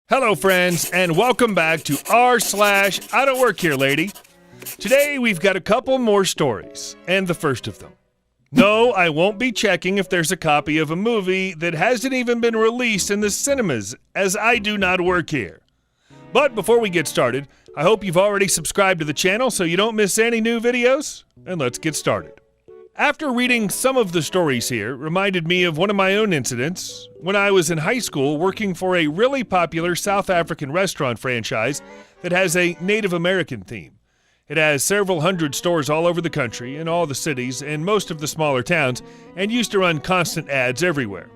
Hello, friends, and welcome back to r/IDontWorkHereLady. Today, we've got a couple more stories, and the first of them. No, I won't be checking if there's a copy of a movie that hasn't even been released in the cinemas, as I do not work here. But before we get started, I hope you've already subscribed to the channel so you don't miss any new videos, and let's get started. After reading some of the stories here, reminded me of one of my own incidents when I was in high school working for a really popular South African restaurant franchise that has a Native American theme. It has several hundred stores all over the country, in all the cities and most of the smaller towns, and used to run constant ads everywhere.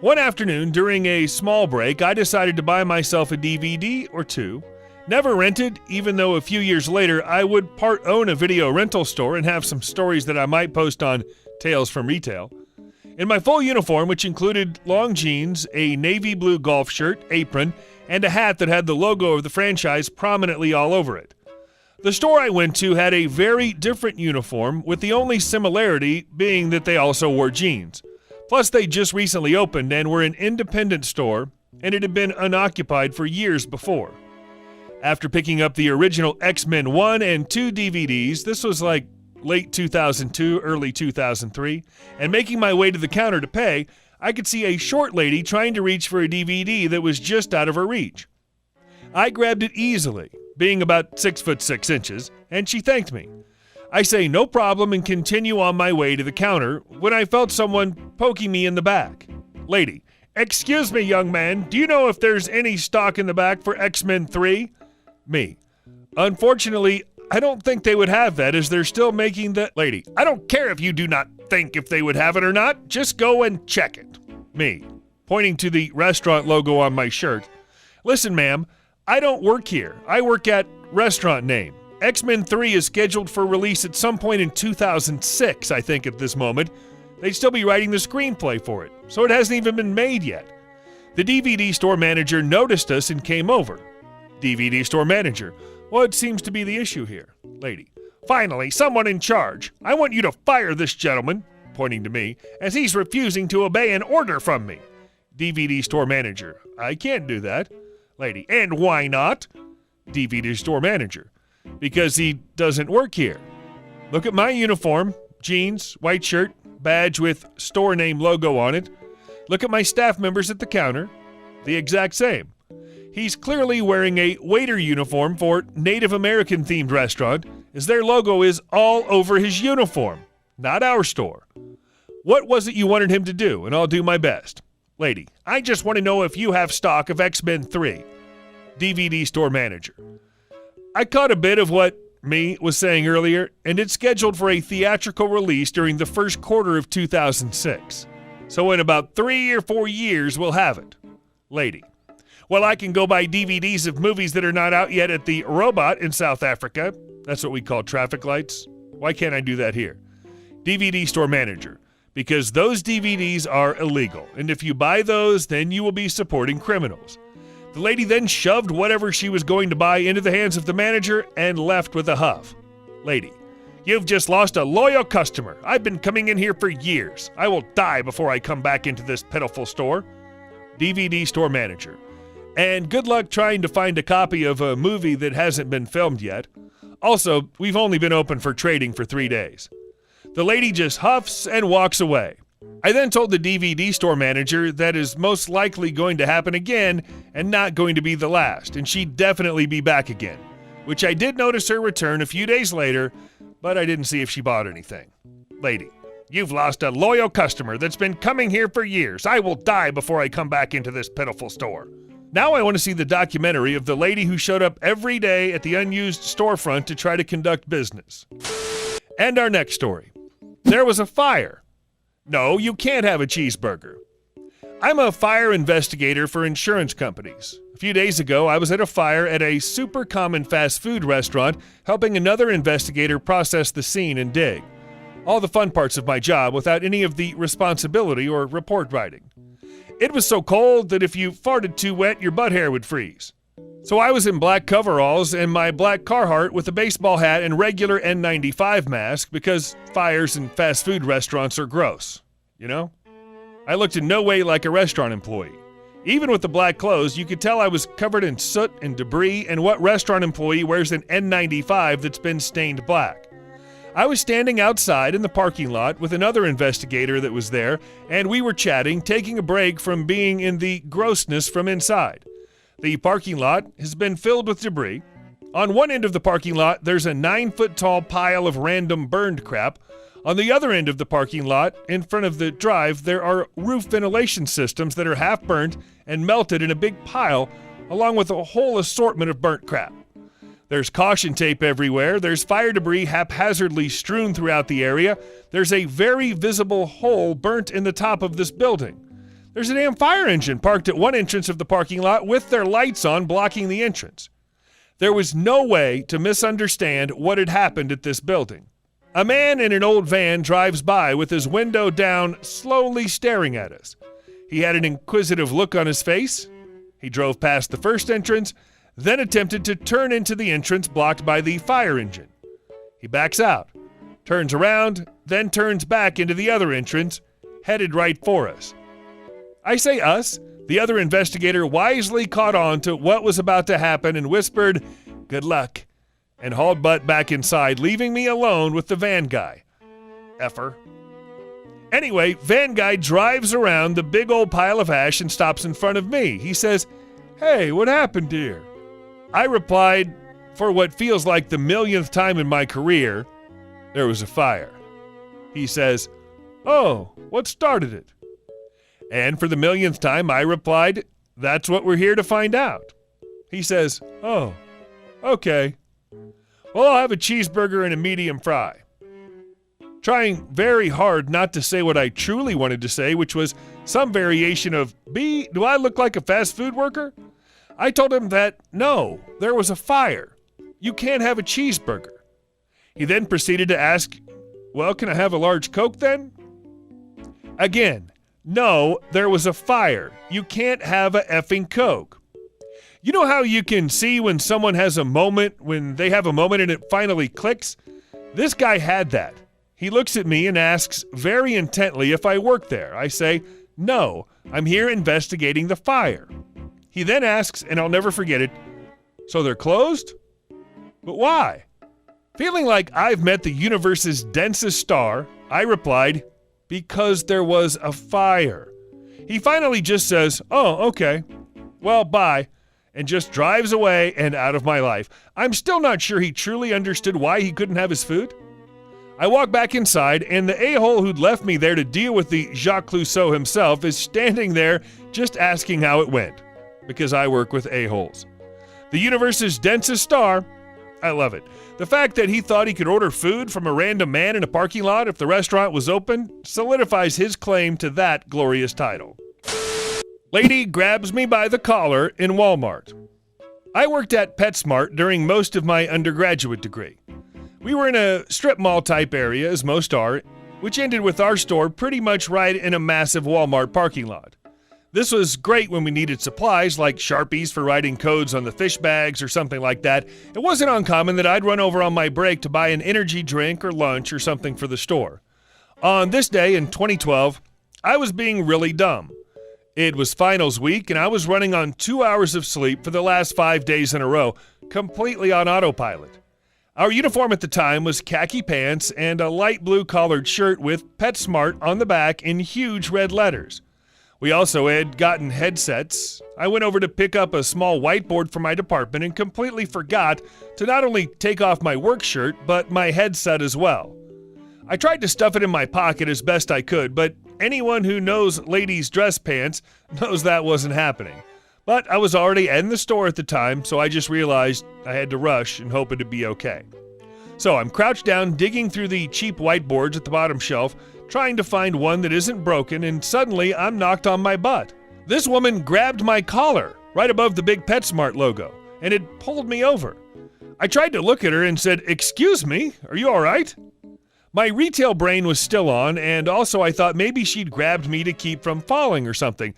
One afternoon, during a small break, I decided to buy myself a DVD or two. Never rented, even though a few years later I would part own a video rental store and have some stories that I might post on Tales from Retail. In my full uniform, which included long jeans, a navy blue golf shirt, apron, and a hat that had the logo of the franchise prominently all over it. The store I went to had a very different uniform, with the only similarity being that they also wore jeans. Plus, they just recently opened and were an independent store, and it had been unoccupied for years before. After picking up the original X-Men 1 and 2 DVDs, this was like late 2002, early 2003, and making my way to the counter to pay, I could see a short lady trying to reach for a DVD that was just out of her reach. I grabbed it easily, being about 6'6", and she thanked me. I say no problem and continue on my way to the counter when I felt someone poking me in the back. Lady, excuse me, young man, do you know if there's any stock in the back for X-Men 3? Me. Unfortunately, I don't think they would have that as they're still making the... Lady, I don't care if you do not think if they would have it or not. Just go and check it. Me. Pointing to the restaurant logo on my shirt. Listen, ma'am, I don't work here. I work at restaurant name. X-Men 3 is scheduled for release at some point in 2006, I think, at this moment. They'd still be writing the screenplay for it, so it hasn't even been made yet. The DVD store manager noticed us and came over. DVD store manager. What seems to be the issue here? Lady. Finally, someone in charge. I want you to fire this gentleman, pointing to me, as he's refusing to obey an order from me. DVD store manager. I can't do that. Lady. And why not? DVD store manager. Because he doesn't work here. Look at my uniform. Jeans, white shirt, badge with store name logo on it. Look at my staff members at the counter. The exact same. He's clearly wearing a waiter uniform for Native American themed restaurant, as their logo is all over his uniform, not our store. What was it you wanted him to do, and I'll do my best. Lady, I just want to know if you have stock of X-Men 3. DVD store manager. I caught a bit of what me was saying earlier, and it's scheduled for a theatrical release during the first quarter of 2006. So in about 3 or 4 years, we'll have it. Lady. Well, I can go buy DVDs of movies that are not out yet at the Robot in South Africa. That's what we call traffic lights. Why can't I do that here? DVD store manager. Because those DVDs are illegal, and if you buy those, then you will be supporting criminals. The lady then shoved whatever she was going to buy into the hands of the manager and left with a huff. Lady, you've just lost a loyal customer. I've been coming in here for years. I will die before I come back into this pitiful store. DVD store manager. And good luck trying to find a copy of a movie that hasn't been filmed yet. Also, we've only been open for trading for 3 days. The lady just huffs and walks away. I then told the DVD store manager that is most likely going to happen again and not going to be the last, and she'd definitely be back again, which I did notice her return a few days later, but I didn't see if she bought anything. Lady, you've lost a loyal customer that's been coming here for years. I will die before I come back into this pitiful store. Now I want to see the documentary of the lady who showed up every day at the unused storefront to try to conduct business. And our next story. There was a fire. No, you can't have a cheeseburger. I'm a fire investigator for insurance companies. A few days ago, I was at a fire at a super common fast food restaurant, helping another investigator process the scene and dig. All the fun parts of my job without any of the responsibility or report writing. It was so cold that if you farted too wet, your butt hair would freeze. So I was in black coveralls and my black Carhartt with a baseball hat and regular N95 mask because fires in fast food restaurants are gross, you know? I looked in no way like a restaurant employee. Even with the black clothes, you could tell I was covered in soot and debris, and what restaurant employee wears an N95 that's been stained black? I was standing outside in the parking lot with another investigator that was there, and we were chatting, taking a break from being in the grossness from inside. The parking lot has been filled with debris. On one end of the parking lot, there's a 9-foot-tall pile of random burned crap. On the other end of the parking lot, in front of the drive, there are roof ventilation systems that are half burned and melted in a big pile, along with a whole assortment of burnt crap. There's caution tape everywhere. There's fire debris haphazardly strewn throughout the area. There's a very visible hole burnt in the top of this building. There's a damn fire engine parked at one entrance of the parking lot with their lights on, blocking the entrance. There was no way to misunderstand what had happened at this building. A man in an old van drives by with his window down, slowly staring at us. He had an inquisitive look on his face. He drove past the first entrance, then attempted to turn into the entrance blocked by the fire engine. He backs out, turns around, then turns back into the other entrance, headed right for us. I say us. The other investigator wisely caught on to what was about to happen and whispered, "Good luck," and hauled butt back inside, leaving me alone with the van guy. Effer. Anyway, van guy drives around the big old pile of ash and stops in front of me. He says, "Hey, what happened here?" I replied, for what feels like the millionth time in my career, "There was a fire." He says, "Oh, what started it?" And for the millionth time, I replied, "That's what we're here to find out." He says, "Oh, okay. Well, I'll have a cheeseburger and a medium fry." Trying very hard not to say what I truly wanted to say, which was some variation of, "B, do I look like a fast food worker?" I told him that, no, there was a fire. You can't have a cheeseburger. He then proceeded to ask, "Well, can I have a large Coke then?" Again, no, there was a fire. You can't have a effing Coke. You know how you can see when someone has a moment, when they have a moment and it finally clicks? This guy had that. He looks at me and asks very intently if I work there. I say, "No, I'm here investigating the fire." He then asks, and I'll never forget it, "So they're closed? But why?" Feeling like I've met the universe's densest star, I replied, "Because there was a fire." He finally just says, "Oh, okay. Well, bye," and just drives away and out of my life. I'm still not sure he truly understood why he couldn't have his food. I walk back inside, and the a-hole who'd left me there to deal with the Jacques Clouseau himself is standing there just asking how it went, because I work with a-holes. The universe's densest star, I love it. The fact that he thought he could order food from a random man in a parking lot if the restaurant was open solidifies his claim to that glorious title. Lady grabs me by the collar in Walmart. I worked at PetSmart during most of my undergraduate degree. We were in a strip mall type area, as most are, which ended with our store pretty much right in a massive Walmart parking lot. This was great when we needed supplies like Sharpies for writing codes on the fish bags or something like that. It wasn't uncommon that I'd run over on my break to buy an energy drink or lunch or something for the store. On this day in 2012, I was being really dumb. It was finals week and I was running on 2 hours of sleep for the last 5 days in a row, completely on autopilot. Our uniform at the time was khaki pants and a light blue collared shirt with PetSmart on the back in huge red letters. We also had gotten headsets. I went over to pick up a small whiteboard for my department and completely forgot to not only take off my work shirt, but my headset as well. I tried to stuff it in my pocket as best I could, but anyone who knows ladies' dress pants knows that wasn't happening. But I was already in the store at the time, so I just realized I had to rush and hope it'd be okay. So I'm crouched down, digging through the cheap whiteboards at the bottom shelf, trying to find one that isn't broken, and suddenly I'm knocked on my butt. This woman grabbed my collar right above the big PetSmart logo, and it pulled me over. I tried to look at her and said, "Excuse me, are you all right?" My retail brain was still on, and also I thought maybe she'd grabbed me to keep from falling or something.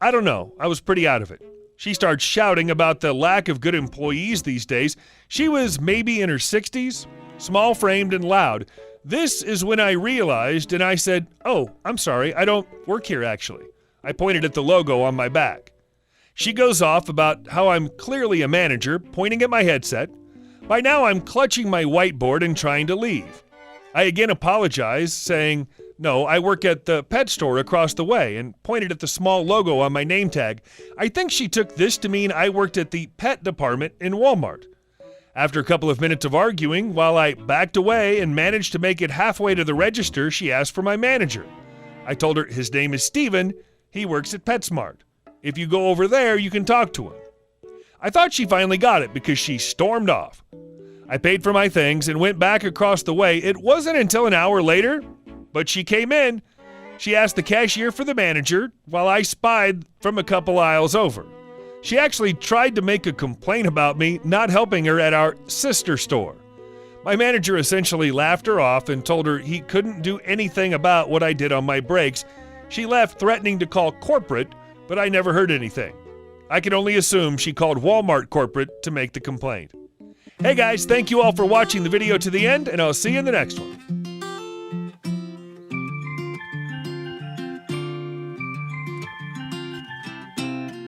I don't know, I was pretty out of it. She starts shouting about the lack of good employees these days. She was maybe in her 60s, small-framed and loud. This is when I realized, and I said, "Oh, I'm sorry, I don't work here actually." I pointed at the logo on my back. She goes off about how I'm clearly a manager, pointing at my headset. By now, I'm clutching my whiteboard and trying to leave. I again apologize, saying, "No, I work at the pet store across the way," and pointed at the small logo on my name tag. I think she took this to mean I worked at the pet department in Walmart. After a couple of minutes of arguing, while I backed away and managed to make it halfway to the register, she asked for my manager. I told her his name is Steven. He works at PetSmart. If you go over there, you can talk to him. I thought she finally got it because she stormed off. I paid for my things and went back across the way. It wasn't until an hour later, but she came in. She asked the cashier for the manager while I spied from a couple aisles over. She actually tried to make a complaint about me not helping her at our sister store. My manager essentially laughed her off and told her he couldn't do anything about what I did on my breaks. She left threatening to call corporate, but I never heard anything. I can only assume she called Walmart corporate to make the complaint. Hey guys, thank you all for watching the video to the end, and I'll see you in the next one.